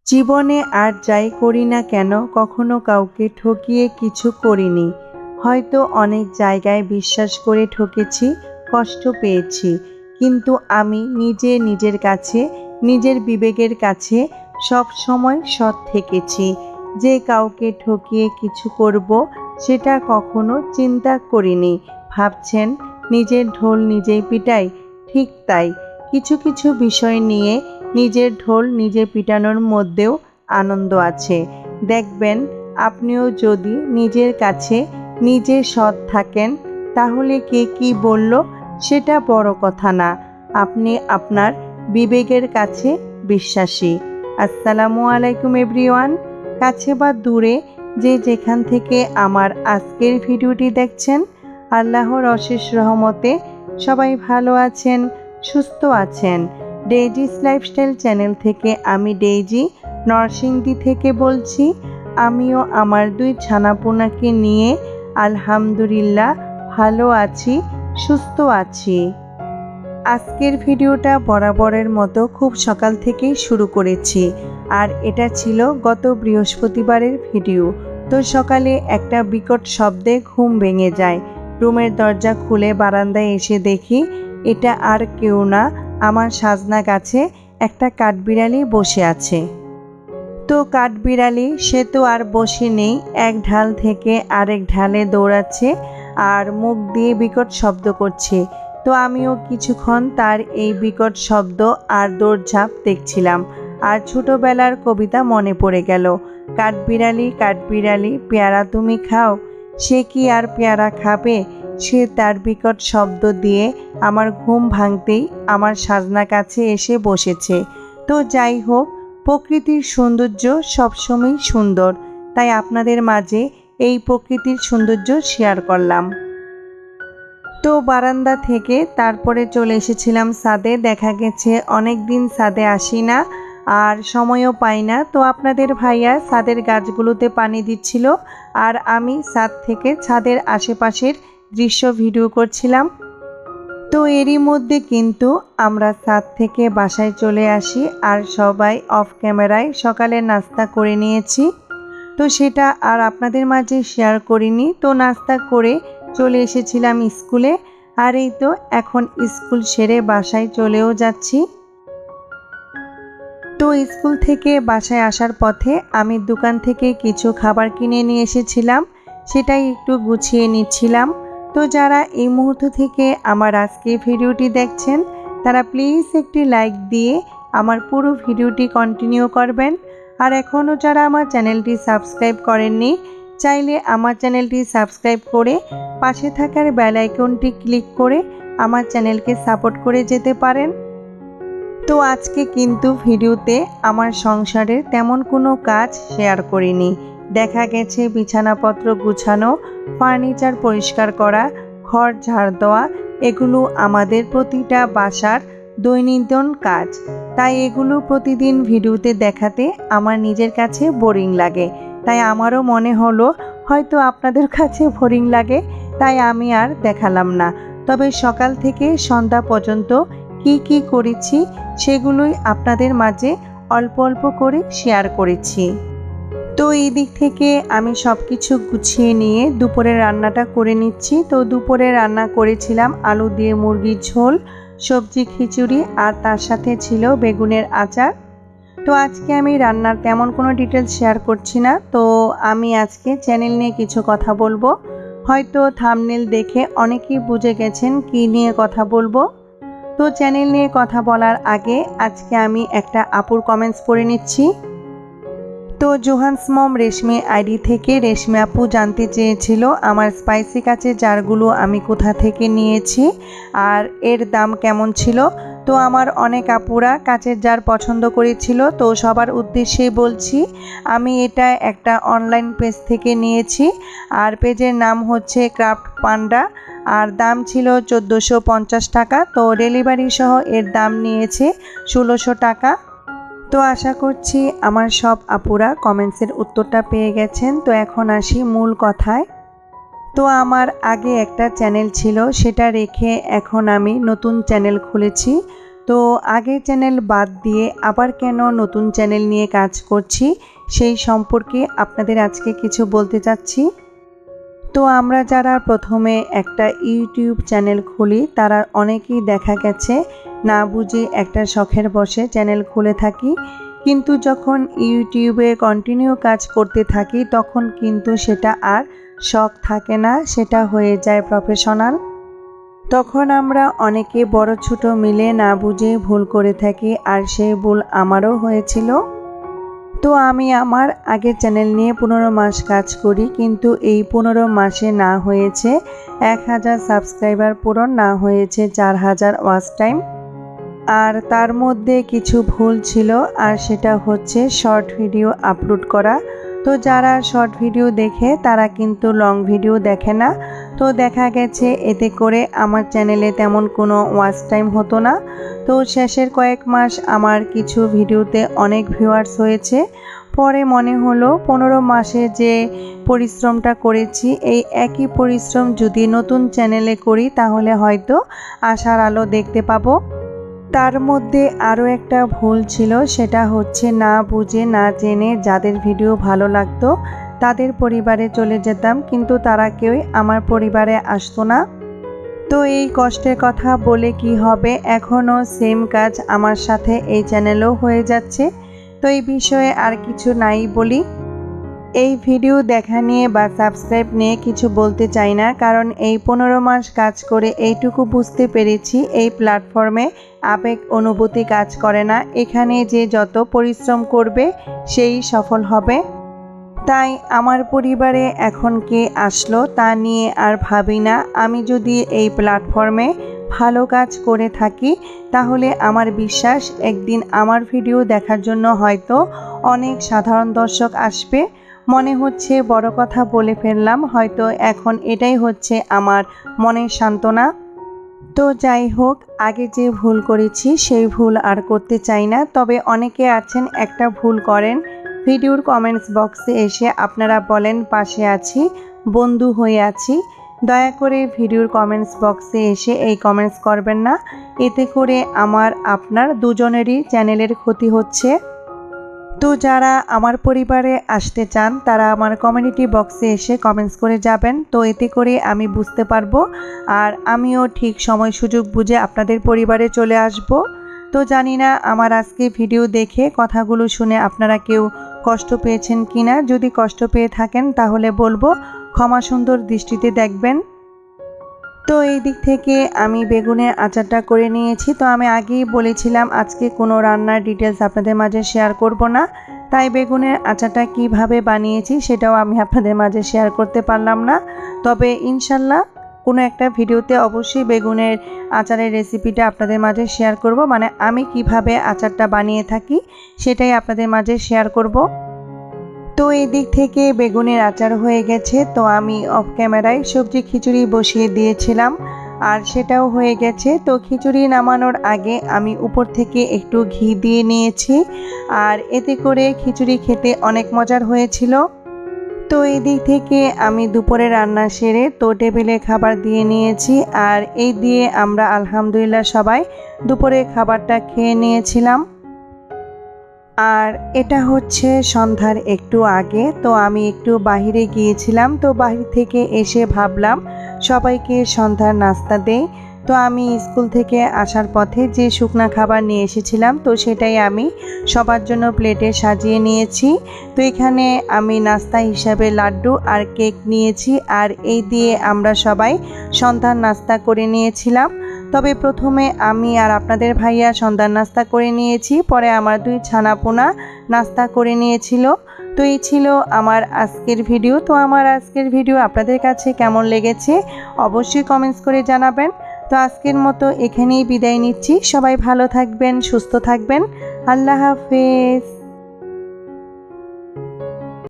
জীবনে আর যাই করি না কেন কখনো কাউকে ঠকিয়ে কিছু করিনি। হয়তো অনেক জায়গায় বিশ্বাস করে ঠকেছি, কষ্ট পেয়েছি, কিন্তু আমি নিজের কাছে, নিজের বিবেকের কাছে সব সময় সৎ থেকেছি। যে কাউকে ঠকিয়ে কিছু করব সেটা কখনো চিন্তা করিনি। ভাবছেন নিজের ঢোল নিজেই পিটাই? ঠিক তাই। কিছু বিষয় নিয়ে নিজের ঢোল নিজে পিটানোর মধ্যেও আনন্দ আছে। দেখবেন আপনিও যদি নিজের কাছে নিজে সৎ থাকেন, তাহলে কে কি বলল সেটা বড় কথা না। আপনি আপনার বিবেকের কাছে বিশ্বাসী। আসসালামু আলাইকুম এভরিওয়ান। কাছে বা দূরে যে যেখান থেকে আমার আজকের ভিডিওটি দেখছেন, আল্লাহর অশেষ রহমতে সবাই ভালো আছেন, সুস্থ আছেন। ডেইজিস লাইফস্টাইল চ্যানেল থেকে আমি ডেইজি নরসিংদী থেকে বলছি। আমিও আমার 2 ছানাপোনাকে নিয়ে আলহামদুলিল্লাহ ভালো আছি, সুস্থ আছি। আজকের ভিডিওটা বরাবরের মতো খুব সকাল থেকেই শুরু করেছি, আর এটা ছিল গত বৃহস্পতিবারের ভিডিও। তো সকালে একটা বিকট শব্দে ঘুম ভেঙে যায়। রুমের দরজা খুলে বারান্দায় এসে দেখি এটা আর কেউ না, আমার সাজনা গাছে একটা কাঠবিড়ালি বসে আছে। তো কাঠবিড়ালি সে তো আর বসে নেই, এক ঢাল থেকে আরেক ঢালে দৌড়াচ্ছে আর মুখ দিয়ে বিকট শব্দ করছে। তো আমিও কিছুক্ষণ তার এই বিকট শব্দ আর দৌড়ঝাঁপ দেখছিলাম, আর ছোটবেলার কবিতা মনে পড়ে গেল। কাঠবিড়ালি কাঠবিড়ালি পেয়ারা তুমি খাও। সে কি আর পেয়ারা খাবে? সে তার বিকট শব্দ দিয়ে আমার ঘুম ভাঙতেই আমার সাজনা কাছে এসে বসেছে। তো যাই হোক, প্রকৃতির সৌন্দর্য সবসময় সুন্দর, তাই আপনাদের মাঝে এই প্রকৃতির সৌন্দর্য শেয়ার করলাম। তো বারান্দা থেকে তারপরে চলে এসেছিলাম ছাদে। দেখা গেছে অনেক দিন ছাদে আসি না আর সময়ও পাই না। তো আপনাদের ভাইয়া ছাদের গাছগুলোতে পানি দিচ্ছিল, আর আমি ছাদ থেকে ছাদের আশেপাশের দৃশ্য ভিডিও করছিলাম। তো এরই মধ্যে কিন্তু আমরা ছাদ থেকে বাসায় চলে আসি, আর সবাই অফ ক্যামেরায় সকালে নাস্তা করে নিয়েছি। তো সেটা আর আপনাদের মাঝে শেয়ার করিনি। তো নাস্তা করে চলে এসেছিলাম স্কুলে, আর এই তো এখন স্কুল সেরে বাসায় চলেও যাচ্ছি। তো স্কুল থেকে বাসায় আসার পথে আমি দোকান থেকে কিছু খাবার কিনে নিয়ে এসেছিলাম, সেটাই একটু গুছিয়ে নিচ্ছিলাম। তো যারা এই মুহূর্ত থেকে আমার আজকে ভিডিওটি দেখছেন, তারা প্লিজ একটি লাইক দিয়ে আমার পুরো ভিডিওটি কন্টিনিউ করবেন। আর এখনও যারা আমার চ্যানেলটি সাবস্ক্রাইব করেননি, চাইলে আমার চ্যানেলটি সাবস্ক্রাইব করে পাশে থাকার বেল আইকনটি ক্লিক করে আমার চ্যানেলকে সাপোর্ট করে যেতে পারেন। তো আজকে কিন্তু ভিডিওতে আমার সংসারের তেমন কোনো কাজ শেয়ার করিনি। দেখা গেছে বিছানাপত্র গুছানো, ফার্নিচার পরিষ্কার করা, ঘর ঝাড় দেওয়া, এগুলো আমাদের প্রতিটা বাসার দৈনন্দিন কাজ। তাই এগুলো প্রতিদিন ভিডিওতে দেখাতে আমার নিজের কাছে বোরিং লাগে। তাই আমারও মনে হলো হয়তো আপনাদের কাছে বোরিং লাগে, তাই আমি আর দেখালাম না। তবে সকাল থেকে সন্ধ্যা পর্যন্ত কি করেছি সেগুলোই আপনাদের মাঝে অল্প অল্প করে শেয়ার করেছি। তো এই দিক থেকে আমি সব কিছু গুছিয়ে নিয়ে দুপুরের রান্নাটা করে নিচ্ছি। তো দুপুরে রান্না করেছিলাম আলু দিয়ে মুরগির ঝোল, সবজি খিচুড়ি, আর তার সাথে ছিল বেগুনের আচার। তো আজকে আমি রান্নার তেমন কোনো ডিটেলস শেয়ার করছি না। তো আমি আজকে চ্যানেল নিয়ে কিছু কথা বলবো। হয়তো থাম্বনেল দেখে অনেকেই বুঝে গেছেন কি নিয়ে কথা বলবো। তো চ্যানেল নিয়ে কথা বলার আগে আজকে আমি একটা আপুর কমেন্টস পড়ে নিচ্ছি। তো জোহান্স মম রেশমি আইডি থেকে রেশমি আপু জানতে চেয়েছিল আমার স্পাইসি কাচের জারগুলো আমি কোথা থেকে নিয়েছি আর এর দাম কেমন ছিল। তো আমার অনেক আপুরা কাচের জার পছন্দ করেছিল, তো সবার উদ্দেশ্যেই বলছি আমি এটা একটা অনলাইন পেজ থেকে নিয়েছি, আর পেজের নাম হচ্ছে ক্রাফট পান্ডা, আর দাম ছিল 1450 টাকা। তো ডেলিভারি সহ এর দাম নিয়েছে 1600 টাকা। তো আশা করছি আমার সব আপুরা কমেন্টসের উত্তরটা পেয়ে গেছেন। তো এখন আসি মূল কথায়। তো আমার আগে একটা চ্যানেল ছিল, সেটা রেখে এখন আমি নতুন চ্যানেল খুলেছি। তো আগের চ্যানেল বাদ দিয়ে আবার কেন নতুন চ্যানেল নিয়ে কাজ করছি সেই সম্পর্কে আপনাদের আজকে কিছু বলতে চাচ্ছি। তো আমরা যারা প্রথমে একটা ইউটিউব চ্যানেল খুলি তারা অনেকেই দেখা গেছে না বুঝে একটা শখের বশে চ্যানেল খুলে থাকি, কিন্তু যখন ইউটিউবে কন্টিনিউ কাজ করতে থাকি তখন কিন্তু সেটা আর শখ থাকে না, সেটা হয়ে যায় প্রফেশনাল। তখন আমরা অনেকে বড় ছোট মিলে না বুঝে ভুল করে থাকি, আর সেই ভুল আমারও হয়েছিল। তো আমি আমার আগের চ্যানেল নিয়ে 15 মাস কাজ করি, কিন্তু এই 15 মাসে না হয়েছে 1000 সাবস্ক্রাইবার পূরণ, না হয়েছে 4000 ওয়াচ টাইম। আর তার মধ্যে কিছু ভুল ছিল, আর সেটা হচ্ছে শর্ট ভিডিও আপলোড করা। তো যারা শর্ট ভিডিও দেখে তারা কিন্তু লং ভিডিও দেখে না। তো দেখা গেছে এতে করে আমার চ্যানেলে তেমন কোনো ওয়াচ টাইম হতো না। তো শেষের কয়েক মাস আমার কিছু ভিডিওতে অনেক ভিউয়ার্স হয়েছে। পরে মনে হলো 15 মাসে যে পরিশ্রমটা করেছি এই একই পরিশ্রম যদি নতুন চ্যানেলে করি তাহলে হয়তো আশার আলো দেখতে পাবো। তার মধ্যে আরও একটা ভুল ছিল, সেটা হচ্ছে না বুঝে না জেনে যাদের ভিডিও ভালো লাগতো তাদের পরিবারে চলে যেতাম, কিন্তু তারা কেউই আমার পরিবারে আসতো না। তো এই কষ্টের কথা বলে কি হবে, এখনও সেম কাজ আমার সাথে এই চ্যানেলেও হয়ে যাচ্ছে। তো এই বিষয়ে আর কিছু নাই বলি। এই ভিডিও দেখা নিয়ে বা সাবস্ক্রাইব নিয়ে কিছু বলতে চাই না, কারণ এই 15 মাস কাজ করে এইটুকু বুঝতে পেরেছি এই প্ল্যাটফর্মে আবেগ অনুভূতি কাজ করে না। এখানে যে যত পরিশ্রম করবে সেই সফল হবে। তাই আমার পরিবারে এখন কে আসলো তা নিয়ে আর ভাবি না। আমি যদি এই প্ল্যাটফর্মে ভালো কাজ করে থাকি তাহলে আমার বিশ্বাস একদিন আমার ভিডিও দেখার জন্য হয়তো অনেক সাধারণ দর্শক আসবে। মনে হচ্ছে বড় কথা বলে ফেললাম, হয়তো এখন এটাই হচ্ছে আমার মনের সান্ত্বনা। তো যাই হোক, আগে যে ভুল করেছি সেই ভুল আর করতে চাই না। তবে অনেকে আছেন একটা ভুল করেন, ভিডিওর কমেন্টস বক্সে এসে আপনারা বলেন পাশে আছি, বন্ধু হয়ে আছি। দয়া করে ভিডিওর কমেন্টস বক্সে এসে এই কমেন্টস করবেন না, এতে করে আমার আপনার দুজনেরই চ্যানেলের ক্ষতি হচ্ছে। তো যারা আমার পরিবারে আসতে চান তারা আমার কমিউনিটি বক্সে এসে কমেন্টস করে যাবেন, তো এতে করে আমি বুঝতে পারবো আর আমিও ঠিক সময় সুযোগ বুঝে আপনাদের পরিবারে চলে আসব। তো জানি না আমার আজকে ভিডিও দেখে কথাগুলো শুনে আপনারা কেউ কষ্ট পেয়েছেন কিনা। যদি কষ্ট পেয়ে থাকেন তাহলে বলবো ক্ষমা সুন্দর দৃষ্টিতে দেখবেন। তো এই দিক থেকে আমি বেগুনের আচারটা করে নিয়েছি। তো আমি আগেই বলেছিলাম আজকে কোনো রান্নার ডিটেলস আপনাদের মাঝে শেয়ার করব না, তাই বেগুনের আচারটা কিভাবে বানিয়েছি সেটাও আমি আপনাদের মাঝে শেয়ার করতে পারলাম না। তবে ইনশাল্লাহ কোনো একটা ভিডিওতে অবশ্যই বেগুনের আচারের রেসিপিটা আপনাদের মাঝে শেয়ার করব, মানে আমি কিভাবে আচারটা বানিয়ে থাকি সেটাই আপনাদের মাঝে শেয়ার করব। তো এই দিক থেকে বেগুনের আচার হয়ে গেছে। তো আমি অফ ক্যামেরায় সবজি খিচুড়ি বসিয়ে দিয়েছিলাম, আর সেটাও হয়ে গেছে। তো খিচুড়ি নামানোর আগে আমি উপর থেকে একটু ঘি দিয়ে নিয়েছি, আর এতে করে খিচুড়ি খেতে অনেক মজার হয়েছিল। তো এই দিক থেকে আমি দুপুরে রান্না সেরে তো টেবিলে খাবার দিয়ে নিয়েছি, আর এই দিয়ে আমরা আলহামদুলিল্লাহ সবাই দুপুরে খাবারটা খেয়ে নিয়েছিলাম। আর এটা হচ্ছে সন্ধ্যার একটু আগে। তো আমি একটু বাহিরে গিয়েছিলাম, তো বাহির থেকে এসে ভাবলাম সবাইকে সন্ধ্যার নাস্তা দেই। তো আমি স্কুল থেকে আসার পথে যে শুকনা খাবার নিয়ে এসেছিলাম তো সেটাই আমি সবার জন্য প্লেটে সাজিয়ে নিয়েছি। তো এখানে আমি নাস্তা হিসাবে লাড্ডু আর কেক নিয়েছি, আর এই দিয়ে আমরা সবাই সন্ধ্যার নাস্তা করে নিয়েছিলাম। তবে প্রথমে আমি আর আপনাদের ভাইয়া সন্ধ্যার নাস্তা করে নিয়েছি, পরে আমার 2 ছানাপোনা নাস্তা করে নিয়েছিল। তো এই ছিল আমার আজকের ভিডিও। তো আমার আজকের ভিডিও আপনাদের কাছে কেমন লেগেছে অবশ্যই কমেন্টস করে জানাবেন। তো আজকের মতো এখানেই বিদায় নিচ্ছি। সবাই ভালো থাকবেন, সুস্থ থাকবেন। আল্লাহ হাফেজ।